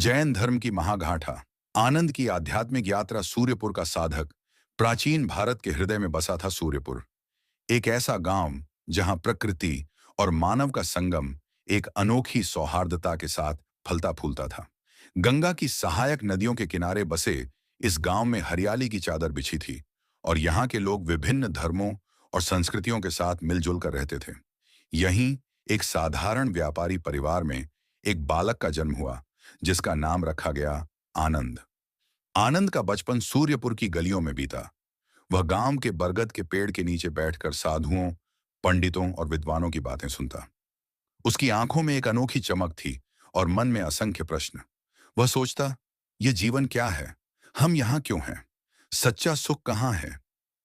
जैन धर्म की महागाथा आनंद की आध्यात्मिक यात्रा सूर्यपुर का साधक प्राचीन भारत के हृदय में बसा था। सूर्यपुर एक ऐसा गांव जहां प्रकृति और मानव का संगम एक अनोखी सौहार्दता के साथ फलता फूलता था। गंगा की सहायक नदियों के किनारे बसे इस गांव में हरियाली की चादर बिछी थी और यहाँ के लोग विभिन्न धर्मों और संस्कृतियों के साथ मिलजुल कर रहते थे। यहीं एक साधारण व्यापारी परिवार में एक बालक का जन्म हुआ जिसका नाम रखा गया आनंद। आनंद का बचपन सूर्यपुर की गलियों में बीता। वह गांव के बरगद के पेड़ के नीचे बैठकर साधुओं, पंडितों और विद्वानों की बातें सुनता। उसकी आंखों में एक अनोखी चमक थी और मन में असंख्य प्रश्न। वह सोचता, यह जीवन क्या है? हम यहाँ क्यों हैं? सच्चा सुख कहाँ है?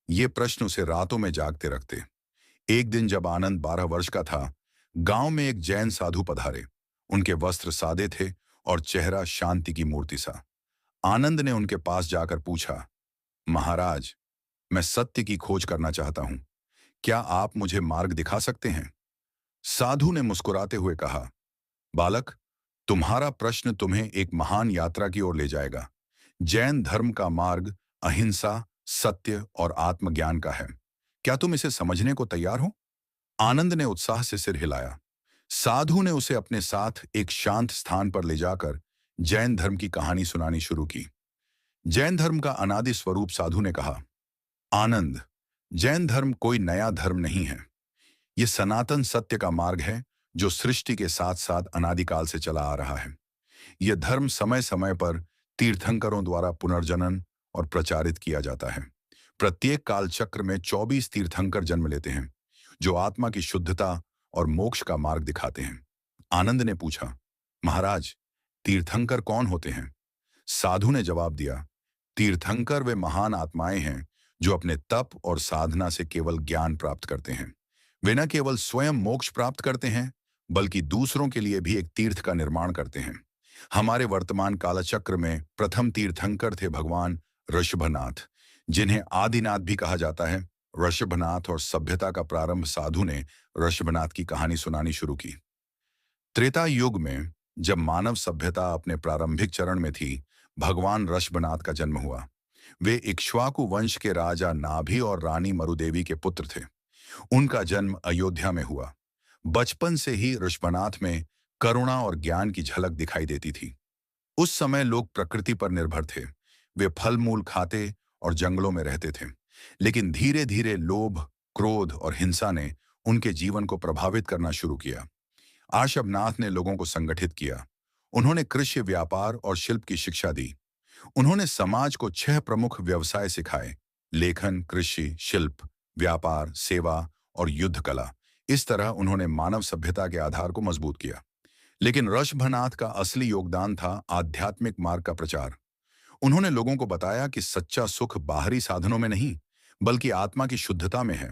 ये प्रश्न उसे रातों में जागते रखते। एक दिन जब आनंद 12 वर्ष का था, गांव में एक जैन साधु पधारे। उनके वस्त्र सादे थे और चेहरा शांति की मूर्ति सा। आनंद ने उनके पास जाकर पूछा, महाराज, मैं सत्य की खोज करना चाहता हूं। क्या आप मुझे मार्ग दिखा सकते हैं? साधु ने मुस्कुराते हुए कहा, बालक, तुम्हारा प्रश्न तुम्हें एक महान यात्रा की ओर ले जाएगा। जैन धर्म का मार्ग अहिंसा, सत्य और आत्मज्ञान का है। क्या तुम इसे समझने को तैयार हो? आनंद ने उत्साह से सिर हिलाया। साधु ने उसे अपने साथ एक शांत स्थान पर ले जाकर जैन धर्म की कहानी सुनानी शुरू की। जैन धर्म का अनादि स्वरूप साधु ने कहा, आनंद, जैन धर्म कोई नया धर्म नहीं है। ये सनातन सत्य का मार्ग है जो सृष्टि के साथ साथ अनादिकाल से चला आ रहा है। यह धर्म समय समय पर तीर्थंकरों द्वारा पुनर्जनन और प्रचारित किया जाता है। प्रत्येक काल चक्र में 24 तीर्थंकर जन्म लेते हैं जो आत्मा की शुद्धता और मोक्ष का मार्ग दिखाते हैं। आनंद ने पूछा, महाराज, तीर्थंकर कौन होते हैं? साधु ने जवाब दिया, तीर्थंकर वे महान आत्माएं हैं जो अपने तप और साधना से केवल ज्ञान प्राप्त करते हैं। वे न केवल स्वयं मोक्ष प्राप्त करते हैं बल्कि दूसरों के लिए भी एक तीर्थ का निर्माण करते हैं। हमारे वर्तमान कालचक्र में प्रथम तीर्थंकर थे भगवान ऋषभनाथ, जिन्हें आदिनाथ भी कहा जाता है। ऋषभनाथ और सभ्यता का प्रारंभ साधु ने ऋषभनाथ की कहानी सुनानी शुरू की। त्रेता युग में जब मानव सभ्यता अपने प्रारंभिक चरण में थी, भगवान ऋषभनाथ का जन्म हुआ। वे इक्ष्वाकु वंश के राजा नाभि और रानी मरुदेवी के पुत्र थे। उनका जन्म अयोध्या में हुआ। बचपन से ही ऋषभनाथ में करुणा और ज्ञान की झलक दिखाई देती थी। उस समय लोग प्रकृति पर निर्भर थे। वे फल मूल खाते और जंगलों में रहते थे। लेकिन धीरे धीरे लोभ, क्रोध और हिंसा ने उनके जीवन को प्रभावित करना शुरू किया। ऋषभनाथ ने लोगों को संगठित किया। उन्होंने कृषि, व्यापार और शिल्प की शिक्षा दी। उन्होंने समाज को 6 प्रमुख व्यवसाय सिखाए: लेखन, कृषि, शिल्प, व्यापार, सेवा और युद्ध कला। इस तरह उन्होंने मानव सभ्यता के आधार को मजबूत किया। लेकिन ऋषभनाथ का असली योगदान था आध्यात्मिक मार्ग का प्रचार। उन्होंने लोगों को बताया कि सच्चा सुख बाहरी साधनों में नहीं बल्कि आत्मा की शुद्धता में है।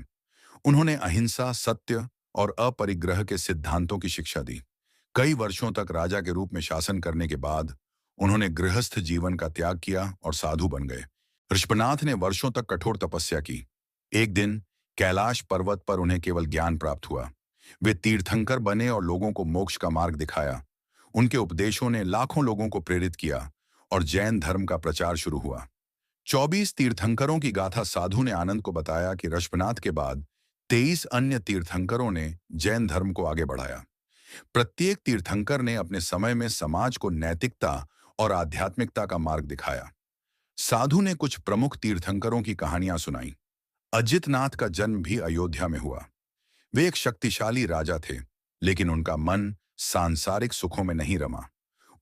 उन्होंने अहिंसा, सत्य और अपरिग्रह के सिद्धांतों की शिक्षा दी। कई वर्षों तक राजा के रूप में शासन करने के बाद उन्होंने गृहस्थ जीवन का त्याग किया और साधु बन गए। ऋषभनाथ ने वर्षों तक कठोर तपस्या की। एक दिन कैलाश पर्वत पर उन्हें केवल ज्ञान प्राप्त हुआ। वे तीर्थंकर बने और लोगों को मोक्ष का मार्ग दिखाया। उनके उपदेशों ने लाखों लोगों को प्रेरित किया और जैन धर्म का प्रचार शुरू हुआ। 24 तीर्थंकरों की गाथा साधु ने आनंद को बताया कि ऋषभनाथ के बाद 23 अन्य तीर्थंकरों ने जैन धर्म को आगे बढ़ाया। प्रत्येक तीर्थंकर ने अपने समय में समाज को नैतिकता और आध्यात्मिकता का मार्ग दिखाया। साधु ने कुछ प्रमुख तीर्थंकरों की कहानियां सुनाई। अजितनाथ का जन्म भी अयोध्या में हुआ। वे एक शक्तिशाली राजा थे, लेकिन उनका मन सांसारिक सुखों में नहीं रमा।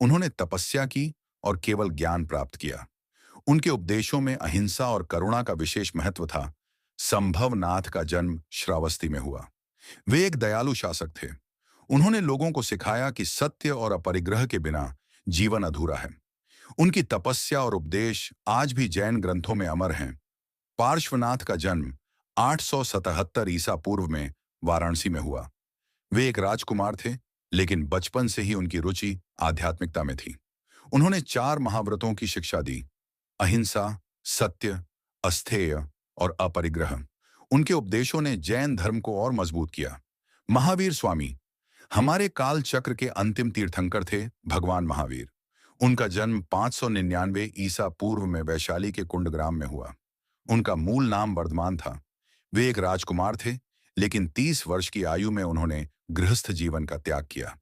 उन्होंने तपस्या की और केवल ज्ञान प्राप्त किया। उनके उपदेशों में अहिंसा और करुणा का विशेष महत्व था। संभवनाथ का जन्म श्रावस्ती में हुआ। वे एक दयालु शासक थे। उन्होंने लोगों को सिखाया कि सत्य और अपरिग्रह के बिना जीवन अधूरा है। उनकी तपस्या और उपदेश आज भी जैन ग्रंथों में अमर हैं। पार्श्वनाथ का जन्म 877 ईसा पूर्व में वाराणसी में हुआ। वे एक राजकुमार थे, लेकिन बचपन से ही उनकी रुचि आध्यात्मिकता में थी। उन्होंने 4 महाव्रतों की शिक्षा दी: अहिंसा, सत्य, अस्थेय और अपरिग्रह। उनके उपदेशों ने जैन धर्म को और मजबूत किया। महावीर स्वामी हमारे काल चक्र के अंतिम तीर्थंकर थे। भगवान महावीर, उनका जन्म 599 ईसा पूर्व में वैशाली के कुंडग्राम में हुआ। उनका मूल नाम वर्धमान था। वे एक राजकुमार थे, लेकिन 30 वर्ष की आयु में उन्होंने गृहस्थ जीवन का त्याग किया।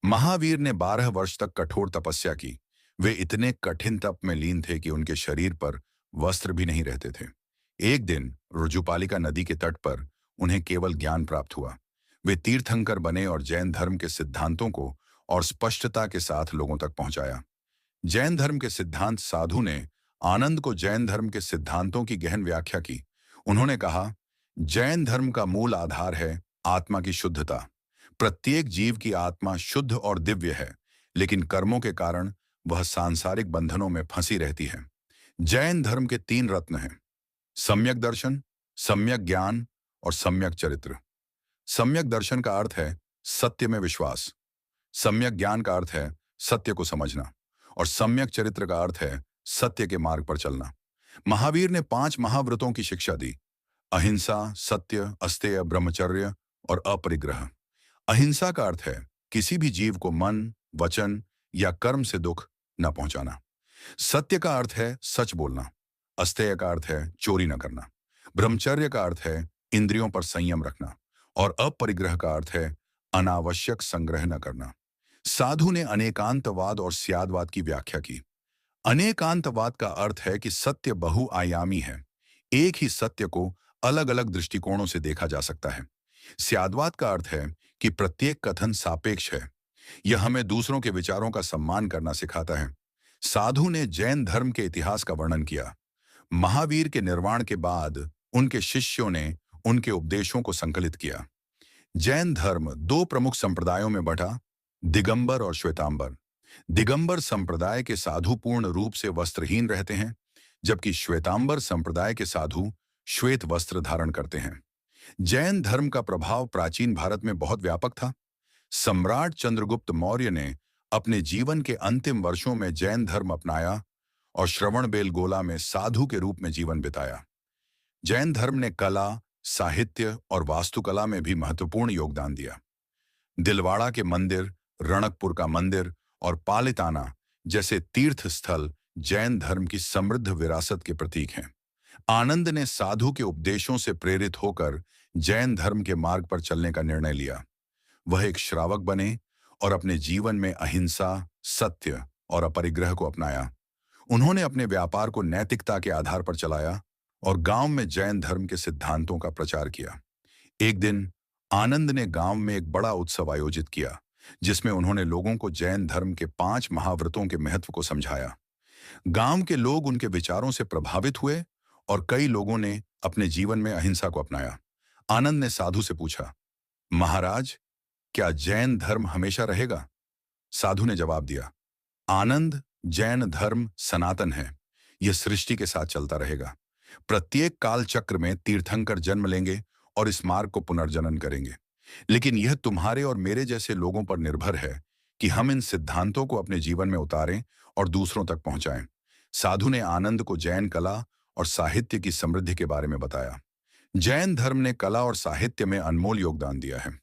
महावीर ने 12 वर्ष तक कठोर तपस्या की। वे इतने कठिन तप में लीन थे कि उनके शरीर पर वस्त्र भी नहीं रहते थे। एक दिन रुजुपालिका नदी के तट पर उन्हें केवल ज्ञान प्राप्त हुआ। वे तीर्थंकर बने और जैन धर्म के सिद्धांतों को और स्पष्टता के साथ लोगों तक पहुंचाया। जैन धर्म के सिद्धांत साधु ने आनंद को जैन धर्म के सिद्धांतों की गहन व्याख्या की। उन्होंने कहा, जैन धर्म का मूल आधार है आत्मा की शुद्धता। प्रत्येक जीव की आत्मा शुद्ध और दिव्य है, लेकिन कर्मों के कारण वह सांसारिक बंधनों में फंसी रहती है। जैन धर्म के 3 रत्न हैं: सम्यक दर्शन, सम्यक ज्ञान और सम्यक चरित्र। सम्यक दर्शन का अर्थ है सत्य में विश्वास। सम्यक ज्ञान का अर्थ है सत्य को समझना। और सम्यक चरित्र का अर्थ है सत्य के मार्ग पर चलना। महावीर ने 5 महाव्रतों की शिक्षा दी: अहिंसा, सत्य, अस्तेय, ब्रह्मचर्य और अपरिग्रह। अहिंसा का अर्थ है किसी भी जीव को मन, वचन या कर्म से दुख न पहुंचाना। सत्य का अर्थ है सच बोलना। अस्तेय का अर्थ है चोरी न करना। ब्रह्मचर्य का अर्थ है इंद्रियों पर संयम रखना। और अपरिग्रह का अर्थ है अनावश्यक संग्रह न करना। साधु ने अनेकांतवाद और स्यादवाद की व्याख्या की। अनेकांतवाद का अर्थ है कि सत्य बहुआयामी है। एक ही सत्य को अलग अलग दृष्टिकोणों से देखा जा सकता है। स्यादवाद का अर्थ है कि प्रत्येक कथन सापेक्ष है। यह हमें दूसरों के विचारों का सम्मान करना सिखाता है। साधु ने जैन धर्म के इतिहास का वर्णन किया। महावीर के निर्वाण के बाद उनके शिष्यों ने उनके उपदेशों को संकलित किया। जैन धर्म 2 प्रमुख संप्रदायों में बंटा: दिगंबर और श्वेतांबर। दिगंबर संप्रदाय के साधु पूर्ण रूप से वस्त्रहीन रहते हैं, जबकि श्वेतांबर संप्रदाय के साधु श्वेत वस्त्र धारण करते हैं। जैन धर्म का प्रभाव प्राचीन भारत में बहुत व्यापक था। सम्राट चंद्रगुप्त मौर्य ने अपने जीवन के अंतिम वर्षों में जैन धर्म अपनाया और श्रवणबेलगोला में साधु के रूप में जीवन बिताया। जैन धर्म ने कला, साहित्य और वास्तुकला में भी महत्वपूर्ण योगदान दिया। दिलवाड़ा के मंदिर, रणकपुर का मंदिर और पालिताना जैसे तीर्थ स्थल जैन धर्म की समृद्ध विरासत के प्रतीक हैं। आनंद ने साधु के उपदेशों से प्रेरित होकर जैन धर्म के मार्ग पर चलने का निर्णय लिया। वह एक श्रावक बने और अपने जीवन में अहिंसा, सत्य और अपरिग्रह को अपनाया। उन्होंने अपने व्यापार को नैतिकता के आधार पर चलाया और गांव में जैन धर्म के सिद्धांतों का प्रचार किया। एक दिन आनंद ने गांव में एक बड़ा उत्सव आयोजित किया, जिसमें उन्होंने लोगों को जैन धर्म के 5 महाव्रतों के महत्व को समझाया। गांव के लोग उनके विचारों से प्रभावित हुए और कई लोगों ने अपने जीवन में अहिंसा को अपनाया। आनंद ने साधु से पूछा, महाराज, क्या जैन धर्म हमेशा रहेगा? साधु ने जवाब दिया, आनंद, जैन धर्म सनातन है। यह सृष्टि के साथ चलता रहेगा। प्रत्येक काल चक्र में तीर्थंकर जन्म लेंगे और इस मार्ग को पुनर्जनन करेंगे। लेकिन यह तुम्हारे और मेरे जैसे लोगों पर निर्भर है कि हम इन सिद्धांतों को अपने जीवन में उतारें और दूसरों तक पहुंचाएं। साधु ने आनंद को जैन कला और साहित्य की समृद्धि के बारे में बताया। जैन धर्म ने कला और साहित्य में अनमोल योगदान दिया है।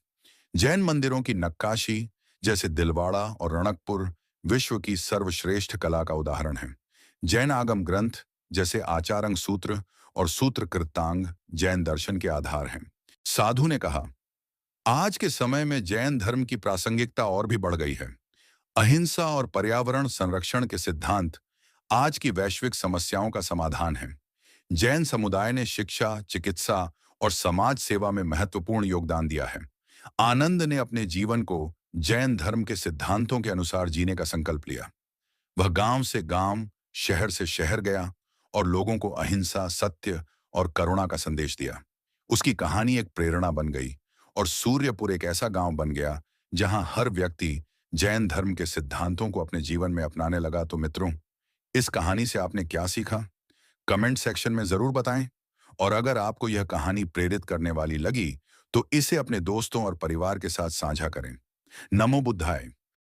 जैन मंदिरों की नक्काशी जैसे दिलवाड़ा और रणकपुर विश्व की सर्वश्रेष्ठ कला का उदाहरण है। जैन आगम ग्रंथ जैसे आचारंग सूत्र और सूत्र कृतांग जैन दर्शन के आधार हैं। साधु ने कहा, आज के समय में जैन धर्म की प्रासंगिकता और भी बढ़ गई है। अहिंसा और पर्यावरण संरक्षण के सिद्धांत आज की वैश्विक समस्याओं का समाधान है। जैन समुदाय ने शिक्षा, चिकित्सा और समाज सेवा में महत्वपूर्ण योगदान दिया है। आनंद ने अपने जीवन को जैन धर्म के सिद्धांतों के अनुसार जीने का संकल्प लिया। वह गांव से गांव, शहर से शहर गया और लोगों को अहिंसा, सत्य और करुणा का संदेश दिया। उसकी कहानी एक प्रेरणा बन गई और सूर्यपुर एक ऐसा गांव बन गया जहां हर व्यक्ति जैन धर्म के सिद्धांतों को अपने जीवन में अपनाने लगा। तो मित्रों, इस कहानी से आपने क्या सीखा? कमेंट सेक्शन में जरूर बताएं। और अगर आपको यह कहानी प्रेरित करने वाली लगी तो इसे अपने दोस्तों और परिवार के साथ साझा करें। नमो बुद्धाय।